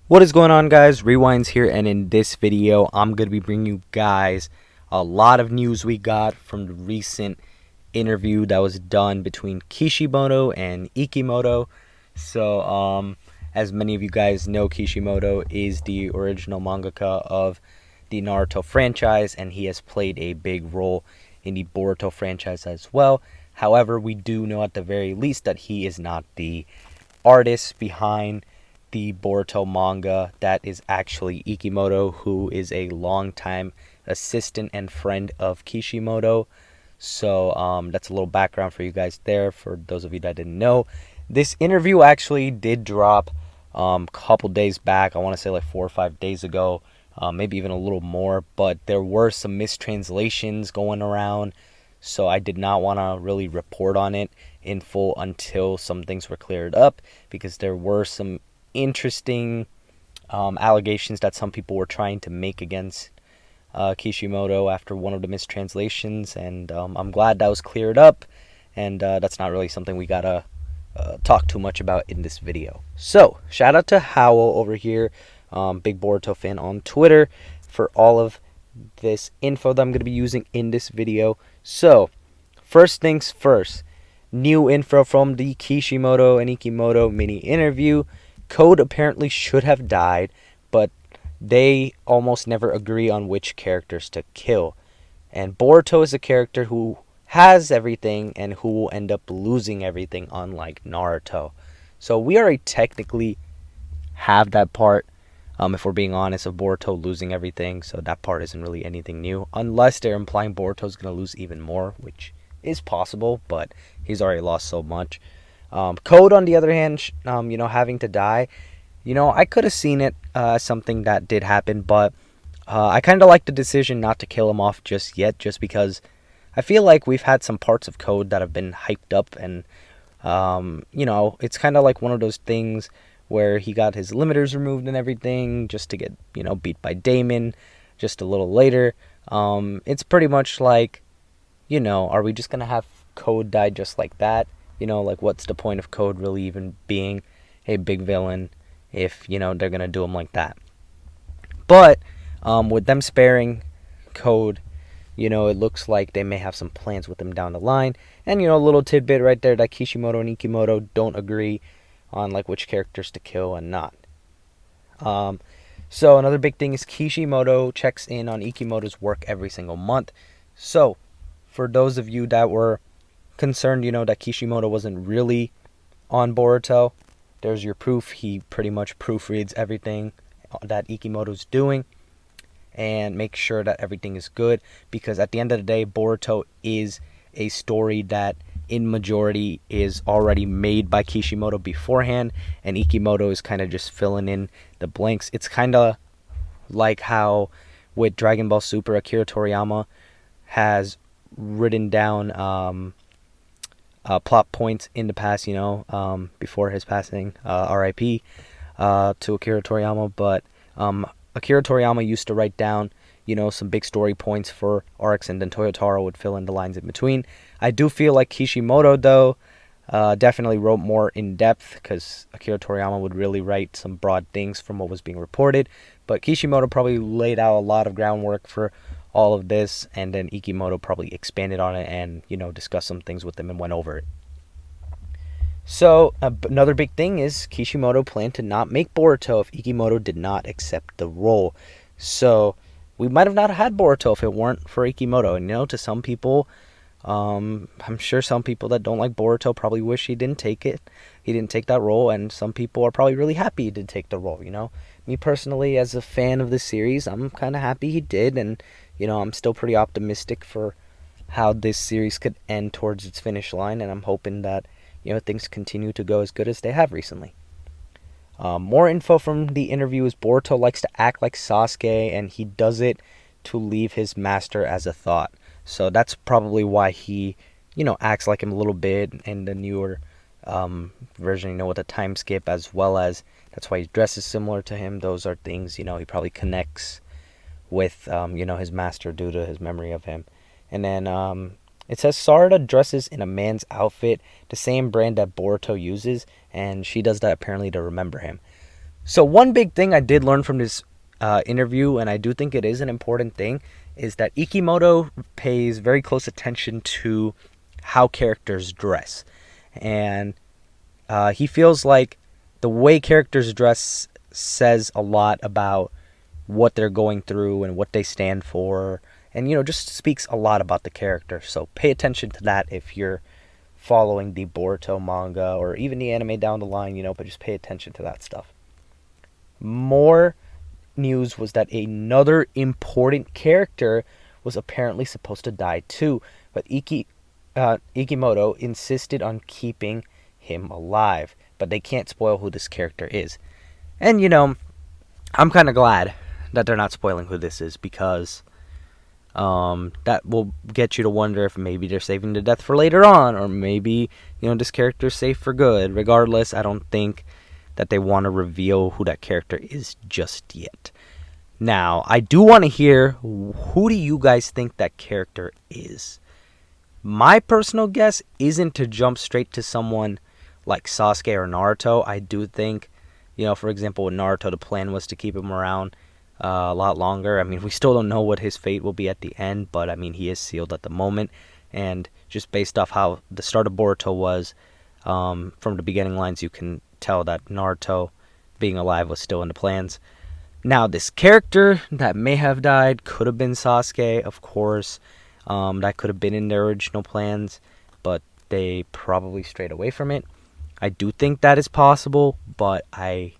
What is going on, guys? Rewinds here, and in this video I'm going to be bringing you guys a lot of news we got from the recent interview that was done between Kishimoto and Ikemoto. As many of you guys know, Kishimoto is the original mangaka of the Naruto franchise, and he has played a big role in the Boruto franchise as well. However, we do know at the very least that he is not the artist behind the Boruto manga. That is actually Ikemoto, who is a longtime assistant and friend of Kishimoto. That's a little background for you guys there, for those of you that didn't know. This interview actually did drop a couple days back. I want to say like 4 or 5 days ago, maybe even a little more, but there were some mistranslations going around, so I did not want to really report on it in full until some things were cleared up, because there were some interesting allegations that some people were trying to make against Kishimoto after one of the mistranslations, and I'm glad that was cleared up, and that's not really something we gotta talk too much about in this video. So, shout out to Howell over here, big Boruto fan on Twitter, for all of this info that I'm going to be using in this video. So, first things first, new info from the Kishimoto and Ikemoto mini interview. Code apparently should have died, but they almost never agree on which characters to kill. And Boruto is a character who has everything and who will end up losing everything, unlike Naruto. So we already technically have that part, if we're being honest, of Boruto losing everything. So that part isn't really anything new, unless they're implying Boruto's going to lose even more, which is possible, but he's already lost so much. Code, on the other hand, having to die, I could have seen it as something that did happen, but I kind of like the decision not to kill him off just yet, just because I feel like we've had some parts of Code that have been hyped up, and it's kind of like one of those things where he got his limiters removed and everything just to get, beat by Damon just a little later. It's pretty much like, are we just going to have Code die just like that? Like, what's the point of Code really even being a big villain if, they're going to do him like that? But with them sparing Code, it looks like they may have some plans with him down the line. And, a little tidbit right there that Kishimoto and Ikemoto don't agree on, like, which characters to kill and not. So another big thing is Kishimoto checks in on Ikemoto's work every single month. So for those of you that were concerned, that Kishimoto wasn't really on Boruto, there's your proof. He pretty much proofreads everything that Ikemoto's doing and makes sure that everything is good, because at the end of the day, Boruto is a story that in majority is already made by Kishimoto beforehand, and Ikemoto is kind of just filling in the blanks. It's kind of like how with Dragon Ball Super, Akira Toriyama has written down plot points in the past, before his passing, R.I.P. To Akira Toriyama. But Akira Toriyama used to write down, some big story points for arcs, and then Toyotaro would fill in the lines in between. I do feel like Kishimoto, though, definitely wrote more in depth, because Akira Toriyama would really write some broad things from what was being reported. But Kishimoto probably laid out a lot of groundwork for all of this, and then Ikemoto probably expanded on it and, discussed some things with them and went over it. So, another big thing is Kishimoto planned to not make Boruto if Ikemoto did not accept the role. So, we might have not had Boruto if it weren't for Ikemoto. And, to some people, I'm sure some people that don't like Boruto probably wish he didn't take it. He didn't take that role, and some people are probably really happy he did take the role, Me personally, as a fan of the series, I'm kind of happy he did, and, I'm still pretty optimistic for how this series could end towards its finish line, and I'm hoping that, things continue to go as good as they have recently. More info from the interview is Boruto likes to act like Sasuke, and he does it to leave his master as a thought. So that's probably why he, acts like him a little bit in the newer version, with a time skip, as well as that's why he dresses similar to him. Those are things, he probably connects with, his master due to his memory of him. And then it says Sarada dresses in a man's outfit, the same brand that Boruto uses, and she does that apparently to remember him. So one big thing I did learn from this interview, and I do think it is an important thing, is that Ikemoto pays very close attention to how characters dress. And he feels like the way characters dress says a lot about what they're going through and what they stand for, and just speaks a lot about the character. So pay attention to that if you're following the Boruto manga or even the anime down the line, but just pay attention to that stuff. More news was that another important character was apparently supposed to die too, but Ikemoto insisted on keeping him alive, but they can't spoil who this character is. And I'm kind of glad that they're not spoiling who this is, because that will get you to wonder if maybe they're saving the death for later on, or maybe this character's safe for good. Regardless, I don't think that they want to reveal who that character is just yet. Now, I do want to hear, who do you guys think that character is? My personal guess isn't to jump straight to someone like Sasuke or Naruto. I do think, for example, with Naruto, the plan was to keep him around a lot longer. I mean, we still don't know what his fate will be at the end, but I mean, he is sealed at the moment. And just based off how the start of Boruto was, from the beginning lines, you can tell that Naruto being alive was still in the plans. Now, this character that may have died could have been Sasuke, of course. That could have been in their original plans, but they probably strayed away from it. I do think that is possible, but I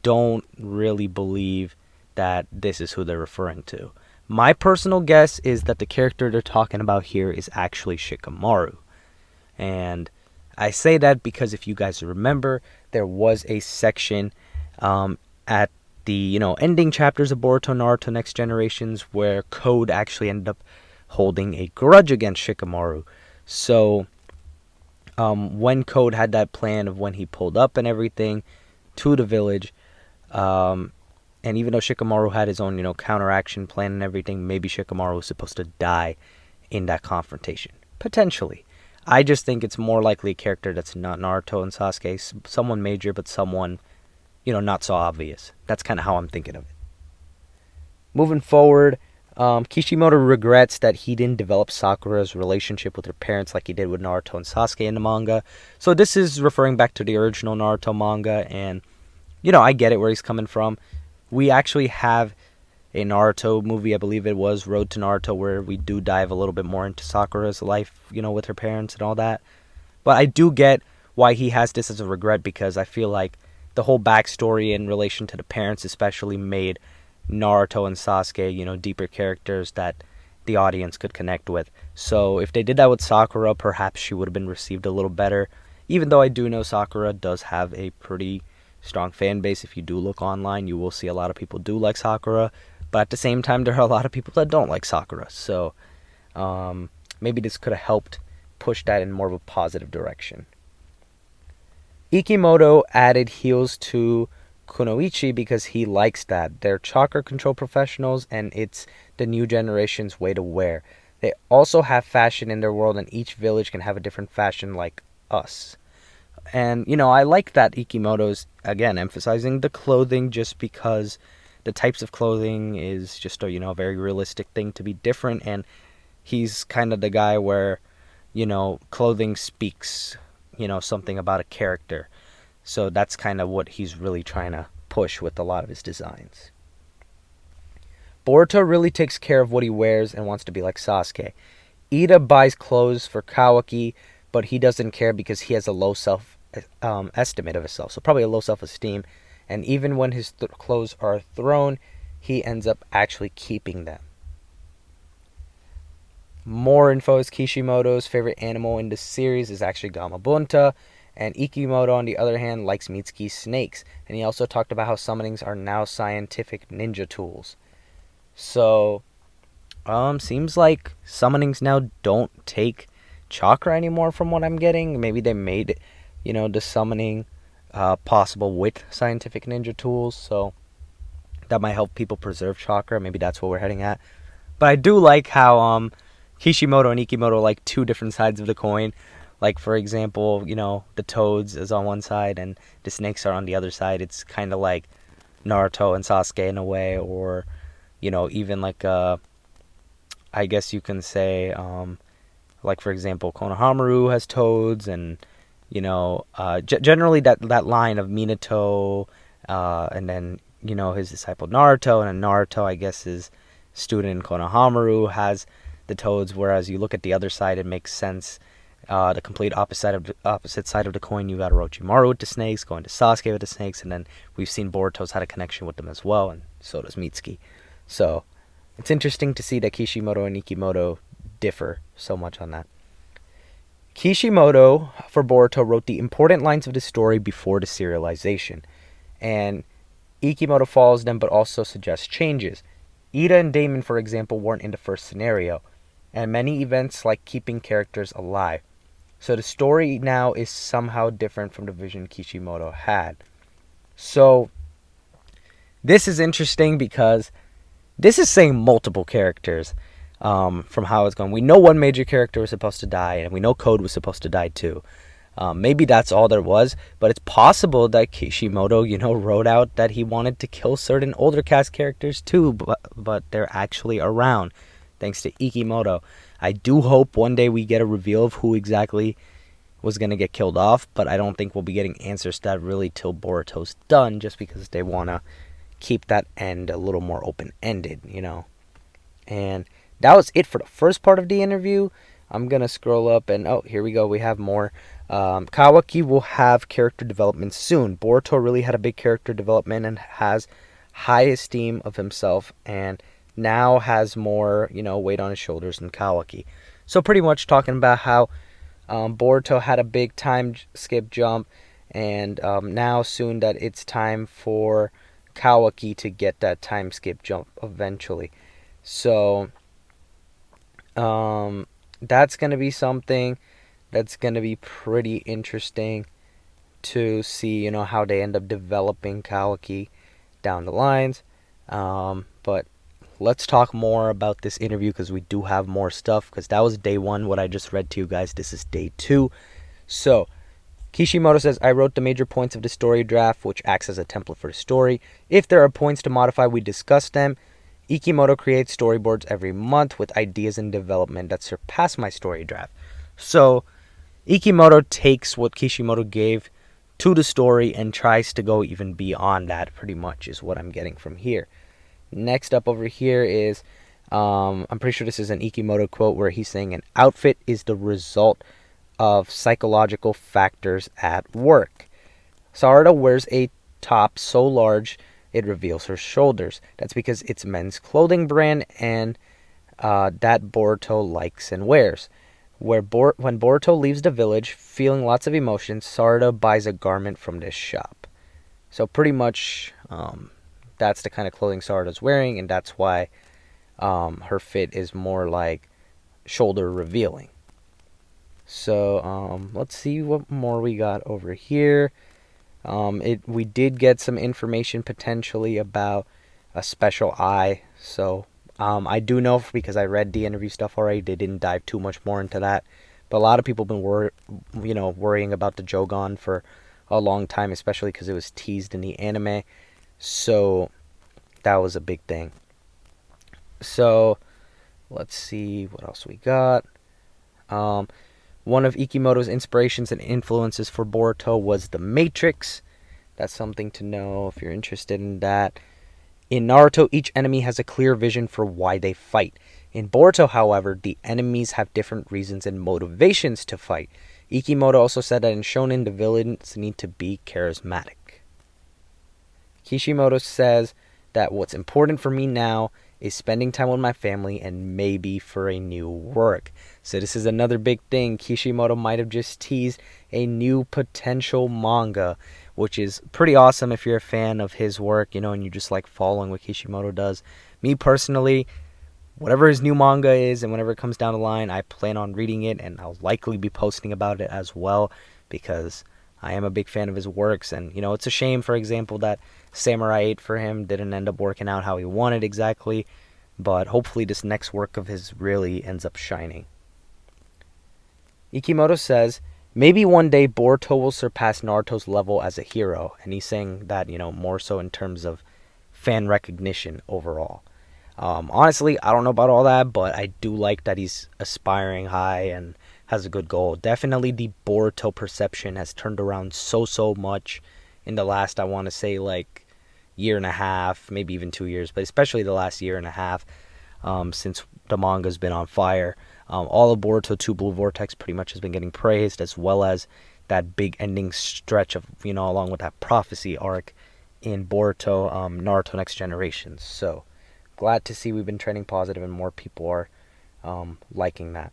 don't really believe that this is who they're referring to. My personal guess is that the character they're talking about here is actually Shikamaru. And I say that because if you guys remember, there was a section at the ending chapters of Boruto Naruto Next Generations where Code actually ended up holding a grudge against Shikamaru. So when Code had that plan of when he pulled up and everything to the village, and even though Shikamaru had his own counteraction plan and everything, maybe Shikamaru was supposed to die in that confrontation, potentially. I just think it's more likely a character that's not Naruto and Sasuke, someone major, but someone not so obvious. That's kind of how I'm thinking of it. Moving forward, Kishimoto regrets that he didn't develop Sakura's relationship with her parents like he did with Naruto and Sasuke in the manga. So this is referring back to the original Naruto manga, and I get it where he's coming from. We actually have a Naruto movie, I believe it was Road to Naruto, where we do dive a little bit more into Sakura's life, with her parents and all that. But I do get why he has this as a regret, because I feel like the whole backstory in relation to the parents especially made Naruto and Sasuke, deeper characters that the audience could connect with. So if they did that with Sakura, perhaps she would have been received a little better. Even though I do know Sakura does have a pretty strong fan base. If you do look online, you will see a lot of people do like Sakura. But at the same time, there are a lot of people that don't like Sakura. So maybe this could have helped push that in more of a positive direction. Ikemoto added heels to Kunoichi because he likes that. They're chakra control professionals, and it's the new generation's way to wear. They also have fashion in their world, and each village can have a different fashion like us. And, I like that Ikemoto's, again, emphasizing the clothing, just because the types of clothing is just a very realistic thing to be different. And he's kind of the guy where, clothing speaks, something about a character. So that's kind of what he's really trying to push with a lot of his designs. Boruto really takes care of what he wears and wants to be like Sasuke. Ida buys clothes for Kawaki, but he doesn't care because he has a low estimate of himself, so probably a low self-esteem. And even when his clothes are thrown, he ends up actually keeping them. More info is Kishimoto's favorite animal in this series is actually Gamabunta, and Ikemoto, on the other hand, likes Mitsuki's snakes. And he also talked about how summonings are now scientific ninja tools. So, seems like summonings now don't take chakra anymore from what I'm getting. Maybe they made, the summoning possible with scientific ninja tools. So, that might help people preserve chakra. Maybe that's what we're heading at. But I do like how Kishimoto and Ikemoto are like two different sides of the coin. Like, for example, the toads is on one side and the snakes are on the other side. It's kind of like Naruto and Sasuke in a way, or, even like, I guess you can say, like, for example, Konohamaru has toads, and, generally that line of Minato, and then, his disciple Naruto, and then Naruto, I guess, his student Konohamaru has the toads, whereas you look at the other side, it makes sense. The complete opposite side of the coin, you got Orochimaru with the snakes, going to Sasuke with the snakes, and then we've seen Boruto's had a connection with them as well, and so does Mitsuki. So it's interesting to see that Kishimoto and Ikemoto differ so much on that. Kishimoto, for Boruto, wrote the important lines of the story before the serialization, and Ikemoto follows them but also suggests changes. Ida and Damon, for example, weren't in the first scenario, and many events like keeping characters alive. So the story now is somehow different from the vision Kishimoto had. So this is interesting because this is saying multiple characters from how it's going. We know one major character was supposed to die, and we know Code was supposed to die too. Maybe that's all there was, but it's possible that Kishimoto, wrote out that he wanted to kill certain older cast characters too, but they're actually around, thanks to Ikemoto. I do hope one day we get a reveal of who exactly was going to get killed off, but I don't think we'll be getting answers to that really till Boruto's done, just because they want to keep that end a little more open-ended, And that was it for the first part of the interview. I'm going to scroll up and, here we go, we have more. Kawaki will have character development soon. Boruto really had a big character development and has high esteem of himself, and now has more, weight on his shoulders than Kawaki. So pretty much talking about how Boruto had a big time skip jump, and now soon that it's time for Kawaki to get that time skip jump eventually. So that's going to be something that's going to be pretty interesting to see, how they end up developing Kawaki down the lines. But let's talk more about this interview, because we do have more stuff, because that was day 1, what I just read to you guys. This is day 2. So Kishimoto says, I wrote the major points of the story draft, which acts as a template for the story. If there are points to modify, we discuss them. Ikemoto creates storyboards every month with ideas in development that surpass my story draft. So Ikemoto takes what Kishimoto gave to the story and tries to go even beyond that, pretty much, is what I'm getting from here. Next up over here is, I'm pretty sure this is an Ikemoto quote where he's saying, an outfit is the result of psychological factors at work. Sarada wears a top so large it reveals her shoulders. That's because it's men's clothing brand, and that Boruto likes and wears. When Boruto leaves the village, feeling lots of emotions, Sarada buys a garment from this shop. So pretty much, that's the kind of clothing Sarada's wearing, and that's why her fit is more like shoulder revealing. So let's see what more we got over here. We did get some information potentially about a special eye. So I do know, because I read the interview stuff already, they didn't dive too much more into that. But a lot of people have been worrying about the Jogon for a long time, especially because it was teased in the anime. So that was a big thing. So let's see what else we got. One of Ikemoto's inspirations and influences for Boruto was The Matrix. That's something to know if you're interested in that. In Naruto, each enemy has a clear vision for why they fight. In Boruto, however, the enemies have different reasons and motivations to fight. Ikemoto also said that in Shonen, the villains need to be charismatic. Kishimoto says that what's important for me now is spending time with my family and maybe for a new work. So this is another big thing. Kishimoto might have just teased a new potential manga, which is pretty awesome if you're a fan of his work, and you just like following what Kishimoto does. Me personally, whatever his new manga is and whenever it comes down the line, I plan on reading it, and I'll likely be posting about it as well, because I am a big fan of his works. And it's a shame, for example, that Samurai 8 for him didn't end up working out how he wanted exactly, but hopefully this next work of his really ends up shining. Ikemoto says, maybe one day Boruto will surpass Naruto's level as a hero, and he's saying that, more so in terms of fan recognition overall. Honestly, I don't know about all that, but I do like that he's aspiring high and has a good goal. Definitely the Boruto perception has turned around so much in the last, I want to say, like, year and a half, maybe even 2 years, but especially the last year and a half, since the manga's been on fire. All of Boruto 2 Blue Vortex pretty much has been getting praised, as well as that big ending stretch of, along with that prophecy arc in Boruto, Naruto Next Generation. So, glad to see we've been trending positive and more people are liking that.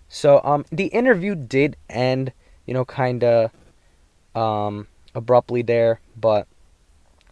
So the interview did end, kind of abruptly there, but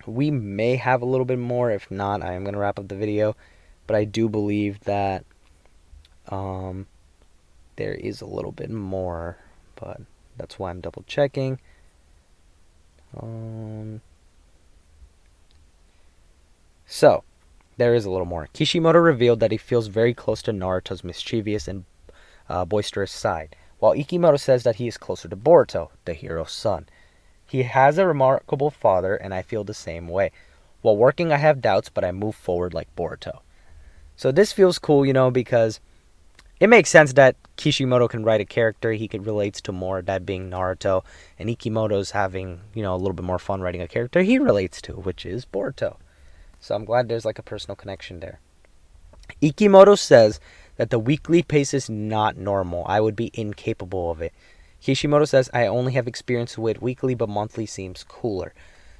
we may have a little bit more. If not, I am going to wrap up the video. But I do believe that there is a little bit more, but that's why I'm double checking. So, there is a little more. Kishimoto revealed that he feels very close to Naruto's mischievous and boisterous side, while Ikemoto says that he is closer to Boruto, the hero's son. He has a remarkable father, and I feel the same way. While working, I have doubts, but I move forward like Boruto. So this feels cool, because it makes sense that Kishimoto can write a character he could relates to more, that being Naruto, and Ikemoto's having, a little bit more fun writing a character he relates to, which is Boruto. So I'm glad there's like a personal connection there. Ikemoto says that the weekly pace is not normal. I would be incapable of it. Kishimoto says, I only have experience with weekly, but monthly seems cooler.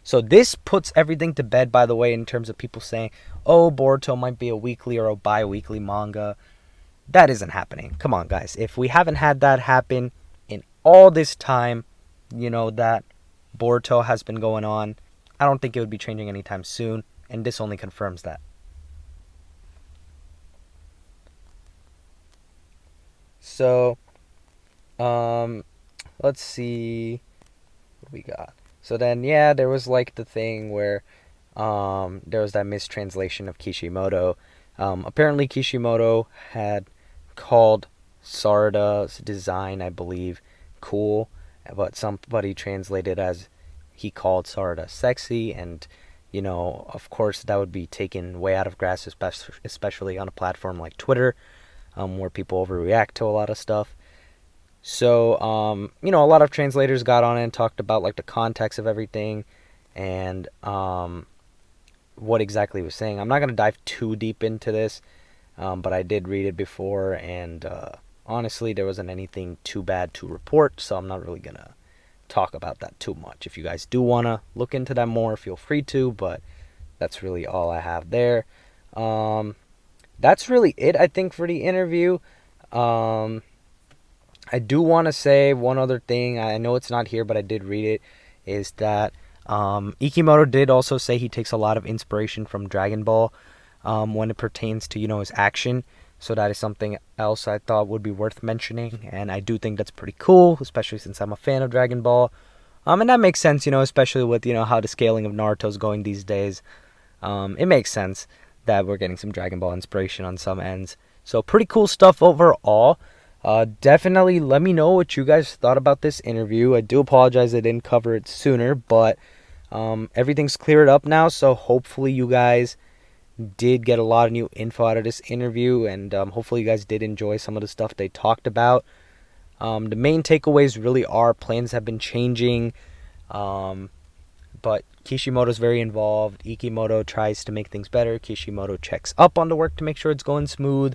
So this puts everything to bed, by the way, in terms of people saying, oh, Boruto might be a weekly or a bi-weekly manga. That isn't happening. Come on, guys. If we haven't had that happen in all this time, that Boruto has been going on, I don't think it would be changing anytime soon. And this only confirms that. So, let's see what we got. So then, yeah, there was like the thing where there was that mistranslation of Kishimoto. Apparently, Kishimoto had called Sarada's design, I believe, cool, but somebody translated as he called Sarada sexy, and of course, that would be taken way out of grasp, especially on a platform like Twitter, where people overreact to a lot of stuff. So, a lot of translators got on it and talked about like the context of everything and what exactly he was saying. I'm not going to dive too deep into this, but I did read it before, and honestly, there wasn't anything too bad to report, so I'm not really going to talk about that too much. If you guys do want to look into that more, feel free to, but that's really all I have there. That's really it, I think, for the interview. I do want to say one other thing. I know it's not here, but I did read it, is that Ikemoto did also say he takes a lot of inspiration from Dragon Ball when it pertains to, his action. So that is something else I thought would be worth mentioning, and I do think that's pretty cool, especially since I'm a fan of Dragon Ball. And that makes sense, especially with, how the scaling of Naruto's going these days. It makes sense that we're getting some Dragon Ball inspiration on some ends. So pretty cool stuff overall. Definitely let me know what you guys thought about this interview. I do apologize I didn't cover it sooner, but everything's cleared up now, so hopefully you guys did get a lot of new info out of this interview, and hopefully you guys did enjoy some of the stuff they talked about. The main takeaways really are plans have been changing, but Kishimoto's very involved. Ikemoto tries to make things better. Kishimoto checks up on the work to make sure it's going smooth.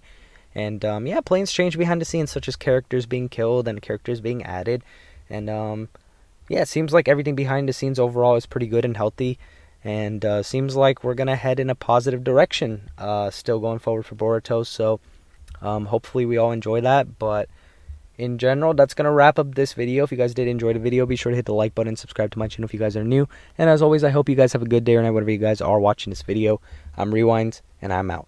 And plans change behind the scenes, such as characters being killed and characters being added. And it seems like everything behind the scenes overall is pretty good and healthy. And seems like we're going to head in a positive direction still going forward for Boruto. So hopefully we all enjoy that. But in general, that's going to wrap up this video. If you guys did enjoy the video, be sure to hit the like button and subscribe to my channel if you guys are new. And as always, I hope you guys have a good day or night, whatever you guys are watching this video. I'm Rewinds, and I'm out.